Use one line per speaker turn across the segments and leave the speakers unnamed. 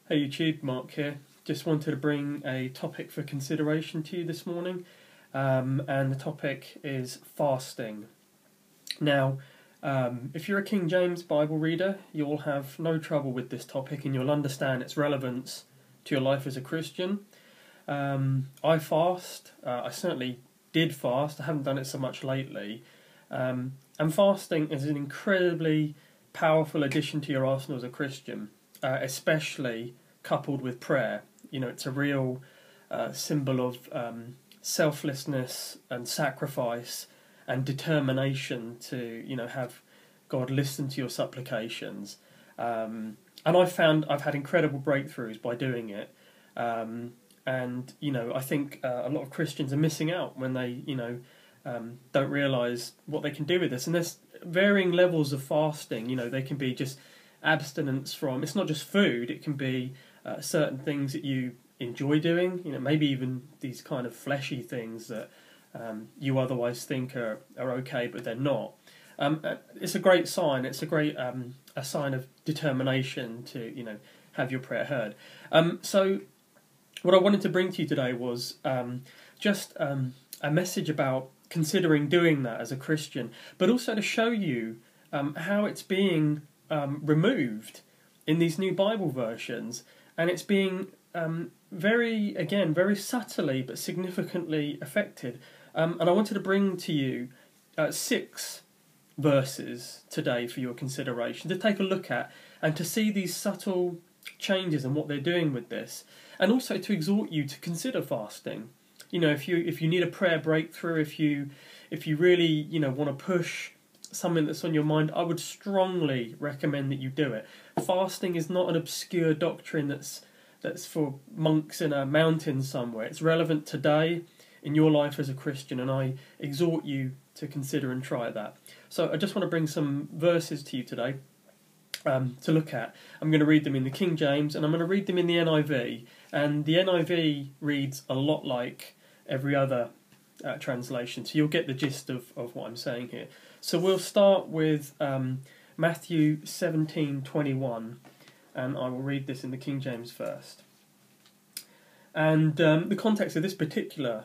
Hey YouTube, Mark here. Just wanted to bring a topic for consideration to you this morning, and the topic is fasting. Now, if you're a King James Bible reader, you'll have no trouble with this topic and you'll understand its relevance to your life as a Christian. I fast, I certainly did fast, I haven't done it so much lately, and fasting is an incredibly powerful addition to your arsenal as a Christian. Especially coupled with prayer. You know, it's a real symbol of selflessness and sacrifice and determination to, have God listen to your supplications. And I've had incredible breakthroughs by doing it. And, I think a lot of Christians are missing out when they, don't realise what they can do with this. And there's varying levels of fasting. They can be just abstinence from, it's not just food, it can be certain things that you enjoy doing, maybe even these kind of fleshy things that you otherwise think are okay but they're not. It's a great sign, it's a great a sign of determination to have your prayer heard. So what I wanted to bring to you today was just a message about considering doing that as a Christian, but also to show you how it's being removed in these new Bible versions, and it's being very subtly but significantly affected. And I wanted to bring to you 6 verses today for your consideration to take a look at and to see these subtle changes and what they're doing with this, and also to exhort you to consider fasting. If you need a prayer breakthrough, if you really want to push something that's on your mind, I would strongly recommend that you do it. Fasting is not an obscure doctrine that's for monks in a mountain somewhere. It's relevant today in your life as a Christian, and I exhort you to consider and try that. So I just want to bring some verses to you today to look at. I'm going to read them in the King James, and I'm going to read them in the NIV. And the NIV reads a lot like every other translation, so you'll get the gist of what I'm saying here. So we'll start with Matthew 17:21, and I will read this in the King James first. And the context of this particular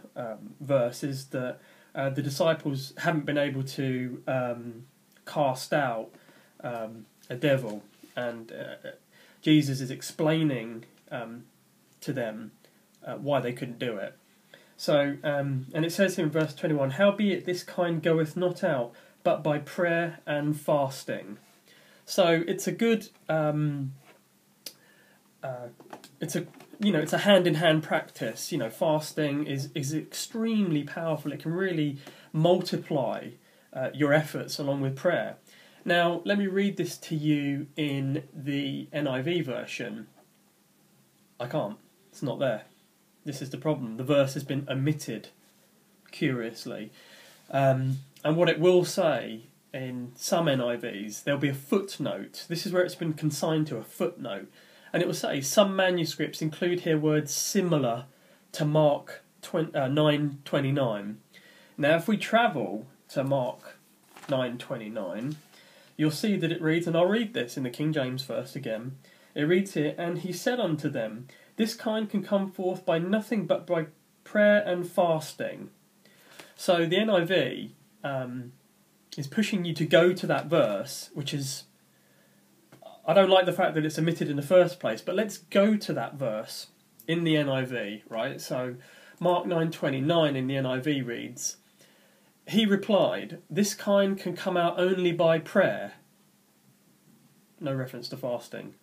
verse is that the disciples haven't been able to cast out a devil, and Jesus is explaining to them why they couldn't do it. So, and it says in verse 21, "Howbeit this kind goeth not out, but by prayer and fasting." So it's a good, it's a hand-in-hand practice. Fasting is extremely powerful. It can really multiply your efforts along with prayer. Now, let me read this to you in the NIV version. I can't. It's not there. This is the problem. The verse has been omitted, curiously. And what it will say in some NIVs, there'll be a footnote. This is where it's been consigned to, a footnote. And it will say, some manuscripts include here words similar to Mark 9:29. Now, if we travel to Mark 9:29, you'll see that it reads, and I'll read this in the King James first again. It reads here, "And he said unto them, this kind can come forth by nothing but by prayer and fasting." So the NIV is pushing you to go to that verse, which is, I don't like the fact that it's omitted in the first place, but let's go to that verse in the NIV, right? So Mark 9:29 in the NIV reads, "He replied, this kind can come out only by prayer." No reference to fasting.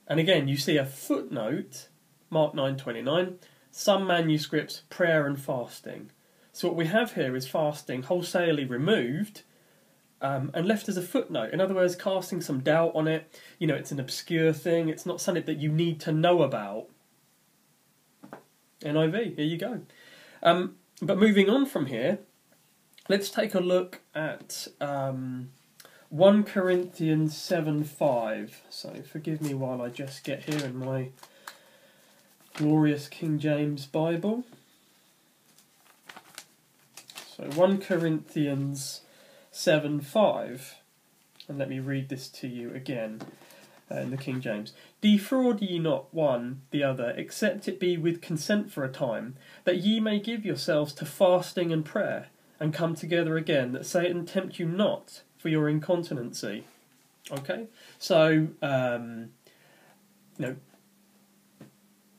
And again, you see a footnote, Mark 9:29, some manuscripts, prayer and fasting. So what we have here is fasting wholesalely removed and left as a footnote. In other words, casting some doubt on it. It's an obscure thing. It's not something that you need to know about. NIV, here you go. But moving on from here, let's take a look at 1 Corinthians 7:5. So forgive me while I just get here in my glorious King James Bible. So 1 Corinthians 7:5, and let me read this to you again. in the King James. Defraud ye not one the other, except it be with consent for a time, that ye may give yourselves to fasting and prayer, and come together again, that Satan tempt you not for your incontinency. Okay? So,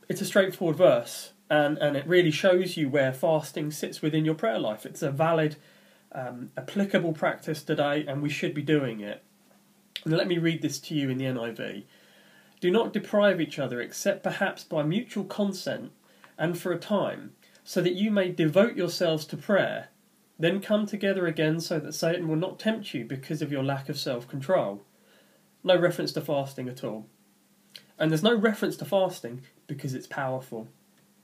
it's a straightforward verse, and it really shows you where fasting sits within your prayer life. It's a valid, applicable practice today, and we should be doing it. And let me read this to you in the NIV. Do not deprive each other, except perhaps by mutual consent, and for a time, so that you may devote yourselves to prayer. Then come together again, so that Satan will not tempt you because of your lack of self-control. No reference to fasting at all. And there's no reference to fasting because it's powerful,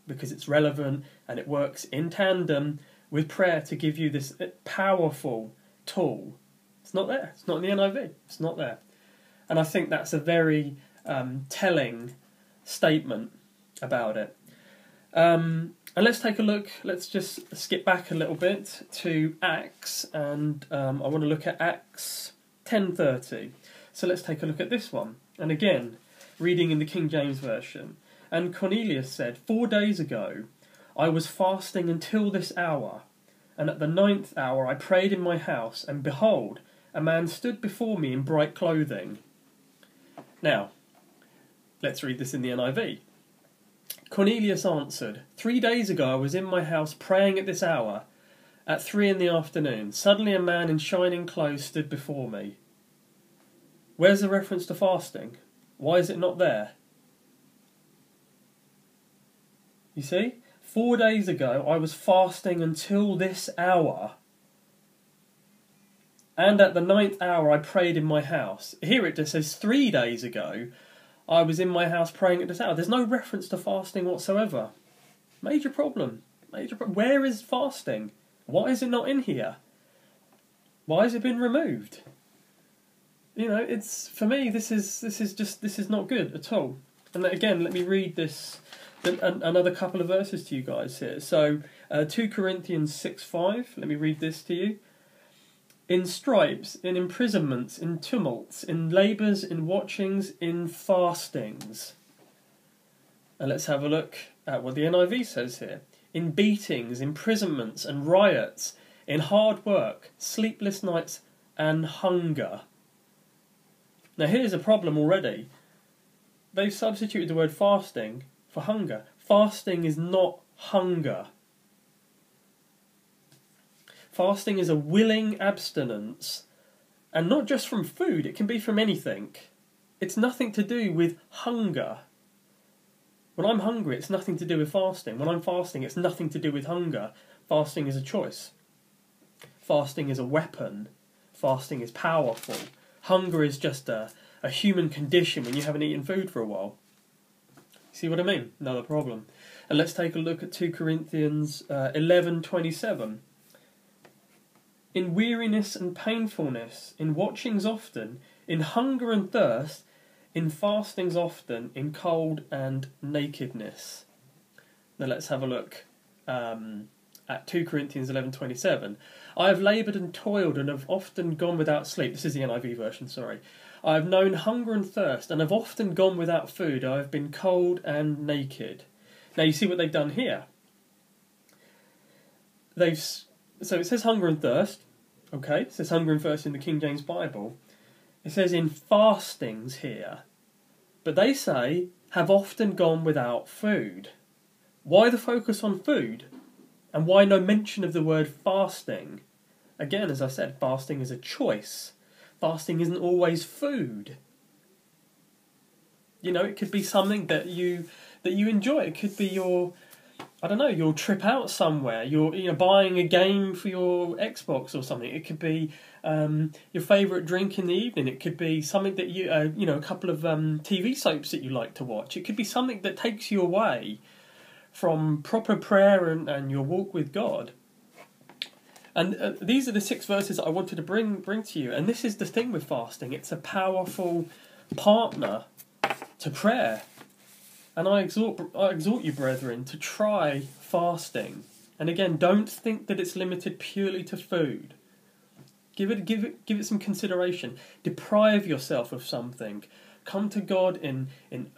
because it's relevant, and it works in tandem with prayer to give you this powerful tool. It's not there. It's not in the NIV. It's not there. And I think that's a very telling statement about it. And let's take a look. Let's just skip back a little bit to Acts, and I want to look at Acts 10:30. So let's take a look at this one. And again, reading in the King James Version. And Cornelius said, 4 days ago I was fasting until this hour, and at the 9th hour I prayed in my house, and behold, a man stood before me in bright clothing. Now, let's read this in the NIV. Cornelius answered, 3 days ago I was in my house praying at this hour, at 3 p.m. Suddenly a man in shining clothes stood before me. Where's the reference to fasting? Why is it not there? You see? 4 days ago I was fasting until this hour, and at the 9th hour I prayed in my house. Here it just says 3 days ago I was in my house praying at this hour. There's no reference to fasting whatsoever. Major problem. Where is fasting? Why is it not in here? Why has it been removed? It's, for me, this is not good at all. And again, let me read this, another couple of verses to you guys here. So, 2 Corinthians 6:5. Let me read this to you. In stripes, in imprisonments, in tumults, in labours, in watchings, in fastings. And let's have a look at what the NIV says here. In beatings, imprisonments, and riots, in hard work, sleepless nights, and hunger. Now here's a problem already. They've substituted the word fasting for hunger. Fasting is not hunger. Fasting is a willing abstinence, and not just from food, it can be from anything. It's nothing to do with hunger. When I'm hungry, it's nothing to do with fasting. When I'm fasting, it's nothing to do with hunger. Fasting is a choice. Fasting is a weapon. Fasting is powerful. Hunger is just a human condition when you haven't eaten food for a while. See what I mean? Another problem. And let's take a look at 2 Corinthians 11:27. In weariness and painfulness, in watchings often, in hunger and thirst, in fastings often, in cold and nakedness. Now let's have a look at 2 Corinthians 11:27. I have laboured and toiled and have often gone without sleep. This is the NIV version, sorry. I have known hunger and thirst and have often gone without food. I have been cold and naked. Now you see what they've done here. So it says hunger and thirst. Okay, it says hunger and thirst in the King James Bible. It says in fastings here. But they say, have often gone without food. Why the focus on food? And why no mention of the word fasting? Again, as I said, fasting is a choice. Fasting isn't always food. It could be something that you enjoy. It could be your trip out somewhere. You're buying a game for your Xbox or something. It could be your favourite drink in the evening. It could be something that a couple of TV soaps that you like to watch. It could be something that takes you away from proper prayer and your walk with God. And these are the 6 verses that I wanted to bring to you. And this is the thing with fasting. It's a powerful partner to prayer. And I exhort you, brethren, to try fasting. And again, don't think that it's limited purely to food. Give it some consideration. Deprive yourself of something. Come to God in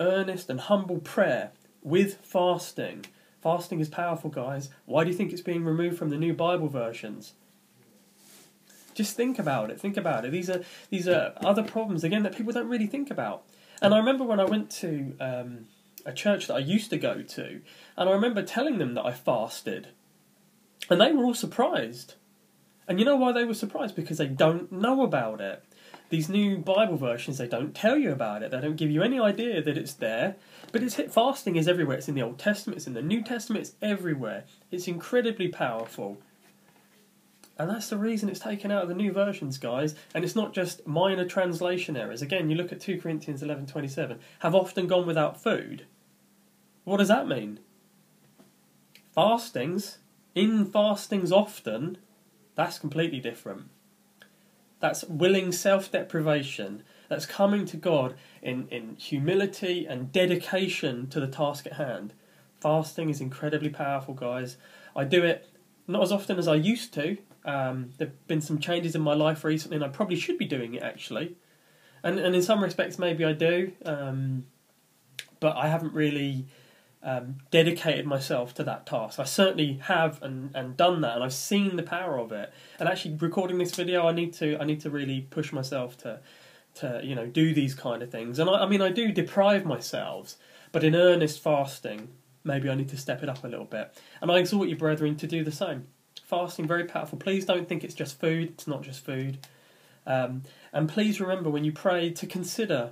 earnest and humble prayer with fasting. Fasting is powerful, guys. Why do you think it's being removed from the new Bible versions? Just think about it. Think about it. These are other problems, again, that people don't really think about. And I remember when I went to a church that I used to go to, and I remember telling them that I fasted. And they were all surprised. And you know why they were surprised? Because they don't know about it. These new Bible versions, they don't tell you about it. They don't give you any idea that it's there. But fasting is everywhere. It's in the Old Testament, it's in the New Testament, it's everywhere. It's incredibly powerful. And that's the reason it's taken out of the new versions, guys. And it's not just minor translation errors. Again, you look at 2 Corinthians 11:27. Have often gone without food. What does that mean? Fastings often, that's completely different. That's willing self-deprivation. That's coming to God in humility and dedication to the task at hand. Fasting is incredibly powerful, guys. I do it not as often as I used to. There have been some changes in my life recently, and I probably should be doing it, actually. And in some respects, maybe I do. But I haven't really dedicated myself to that task. I certainly have and done that, and I've seen the power of it. And actually, recording this video, I need to really push myself to do these kind of things. And I do deprive myself, but in earnest fasting, maybe I need to step it up a little bit. And I exhort you, brethren, to do the same. Fasting, very powerful. Please don't think it's just food. It's not just food. And please remember when you pray to consider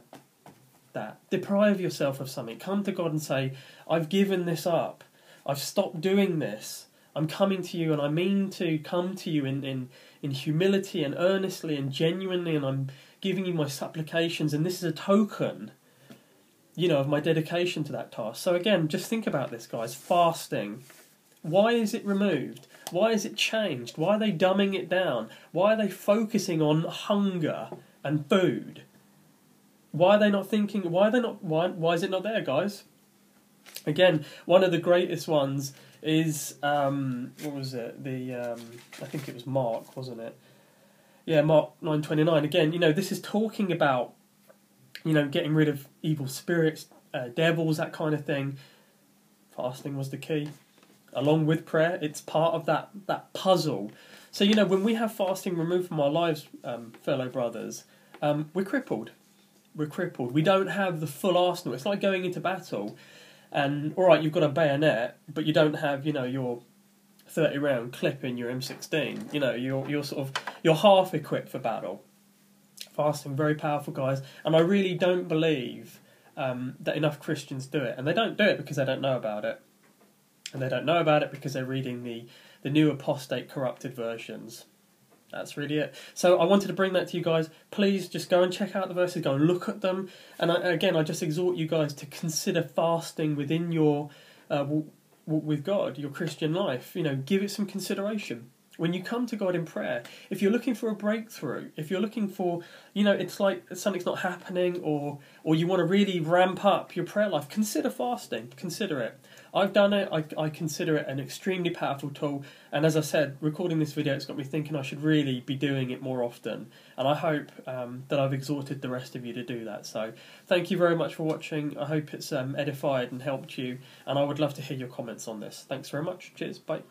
that. Deprive yourself of something. Come to God and say, I've given this up. I've stopped doing this. I'm coming to you, and I mean to come to you in humility and earnestly and genuinely, and I'm giving you my supplications, and this is a token, of my dedication to that task. So again, just think about this, guys. Fasting. Why is it removed? Why is it changed? Why are they dumbing it down? Why are they focusing on hunger and food? Why are they not thinking? Why is it not there, guys? Again, one of the greatest ones is what was it? I think it was Mark, wasn't it? Yeah, Mark 9:29. Again, this is talking about getting rid of evil spirits, devils, that kind of thing. Fasting was the key, along with prayer. It's part of that puzzle. So when we have fasting removed from our lives, fellow brothers, we're crippled. We're crippled. We don't have the full arsenal. It's like going into battle, and all right, you've got a bayonet, but you don't have your 30-round clip in your M16. You're half equipped for battle. Fasting, very powerful, guys, and I really don't believe that enough Christians do it, and they don't do it because they don't know about it, and they don't know about it because they're reading the new apostate corrupted versions. That's really it. So I wanted to bring that to you guys. Please just go and check out the verses, go and look at them. And I just exhort you guys to consider fasting within your walk with God, your Christian life. Give it some consideration. When you come to God in prayer, if you're looking for a breakthrough, if you're looking for, it's like something's not happening, or you want to really ramp up your prayer life, consider fasting. Consider it. I've done it. I consider it an extremely powerful tool. And as I said, recording this video, it's got me thinking I should really be doing it more often. And I hope that I've exhorted the rest of you to do that. So thank you very much for watching. I hope it's edified and helped you. And I would love to hear your comments on this. Thanks very much. Cheers. Bye.